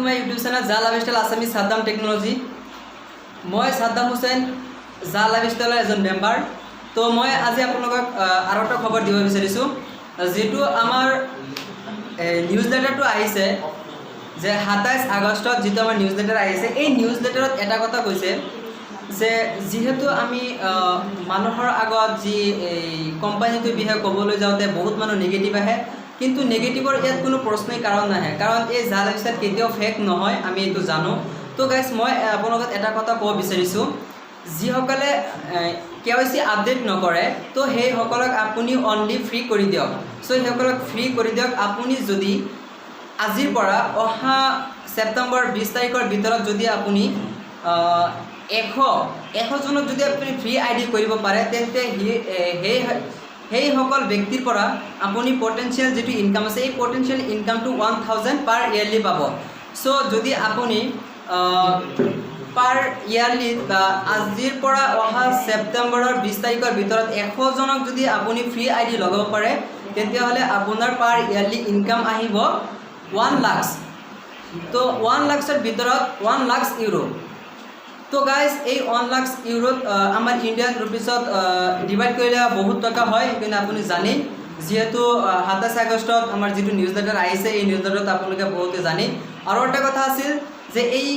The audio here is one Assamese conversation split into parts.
My YouTube channel Za Lifestyle Assamese Saddam Technology. মই সাদ্দাম হুসেন জা লাইফষ্টাইলৰ এজন মেম্বাৰ। তো মই আজি আপোনালোকক আৰু এটা খবৰ দিব বিচাৰিছোঁ, যেটো আমাৰ নিউজ লেটাৰটো আহিছে যে 27 আগষ্টত যেটো আমাৰ নিউজ লেটাৰ আহিছে। এই নিউজ লেটাৰত এটা কথা কৈছে যে যেহেতু আমি মানুহৰ আগত যি কোম্পানীটোৰ বিষয়ে ক'বলৈ যাওঁতে বহুত মানুহ নেগেটিভ আহে, কিন্তু নেগেটিভৰ ইয়াত কোনো প্ৰশ্নই কাৰণ নাহে, কাৰণ এই জা লাইফষ্টাইল কেতিয়াও ফেক নহয়, আমি এইটো জানো। তো গাইজ মই আপোনালোকক এটা কথা ক'ব বিচাৰিছোঁ, যিসকলে KYC আপডেট নকৰে তো সেইসকলক আপুনি অনলি ফ্ৰী কৰি দিয়ক। চ' সেইসকলক ফ্ৰী কৰি দিয়ক। আপুনি যদি আজিৰ পৰা অহা ছেপ্টেম্বৰ 20 তাৰিখৰ ভিতৰত যদি আপুনি 100 জনক যদি আপুনি ফ্ৰী ID কৰিব পাৰে, তেন্তে সেইসকল ব্যক্তিৰ পৰা আপুনি পটেঞ্চিয়েল যিটো ইনকাম আছে, এই পটেঞ্চিয়েল ইনকামটো 1000 পাৰ ইয়াৰলি পাব। চ' যদি আপুনি পাৰ ইয়াৰলি আজিৰ পৰা অহা ছেপ্টেম্বৰৰ 20 তাৰিখৰ ভিতৰত 100 জনক যদি আপুনি ফ্ৰী ID লগাব পাৰে, তেতিয়াহ'লে আপোনাৰ পাৰ ইয়াৰলি ইনকাম আহিব 1 লাখ। তো 1 লাখৰ ভিতৰত 1 লাখ ইউৰো। তো গাইজ এই 1 লাখ ইউৰোত আমাৰ ইণ্ডিয়ান ৰুপিছত ডিভাইড কৰিলে বহুত টকা হয়, কিন্তু আপুনি জানে যেহেতু 27 আগষ্টত আমাৰ যিটো নিউজ লেটাৰ আহিছে, এই নিউজ লেটাৰত আপোনালোকে বহুতে জানে। আৰু এটা কথা আছিল যে এই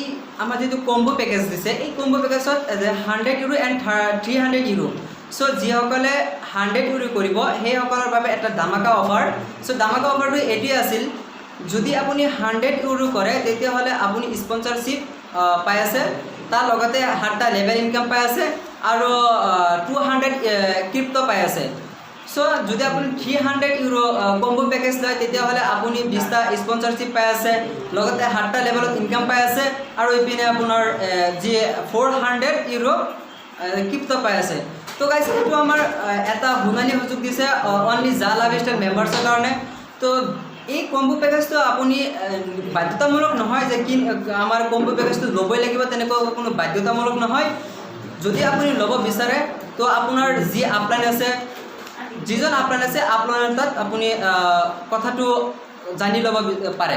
আমাৰ যিটো কম্বো পেকেজ দিছে, এই কম্বো পেকেজত 100 ইউৰো এণ্ড 300 ইউৰো। চ' যিসকলে 100 ইউৰো কৰিব সেইসকলৰ বাবে এটা ধামাকা অফাৰ। চ' ধামাকা অফাৰটো এইটোৱে আছিল, যদি আপুনি 100 ইউৰো কৰে তেতিয়াহ'লে আপুনি স্পনচাৰশ্বিপ পাই আছে, তাৰ লগতে 7টা লেভেল ইনকাম পাই আছে আৰু 200 ক্ৰিপ্টো পাই আছে। চ' যদি আপুনি 300 ইউৰো কম্বো পেকেজ লয় তেতিয়াহ'লে আপুনি 20টা স্পনচাৰশ্বিপ পাই আছে, লগতে 7টা লেভেলত ইনকাম পাই আছে, আৰু ইপিনে আপোনাৰ যি 400 ইউৰো ক্ৰিপ্টো পাই আছে। তো গাইজ এইটো আমাৰ এটা সোণালী সুযোগ দিছে অনলি জা লাইফষ্টাইল মেম্বাৰ্ছৰ কাৰণে। তো এই কম্বো পেকেজটো আপুনি বাধ্যতামূলক নহয় যে আমাৰ কম্বো পেকেজটো ল'বই লাগিব, তেনেকুৱা কোনো বাধ্যতামূলক নহয়। যদি আপুনি ল'ব বিচাৰে তো আপোনাৰ যি আপলাইন আছে, যিজন আপলাইন আছে আপলাইনৰ তাত আপুনি কথাটো জানি ল'ব পাৰে।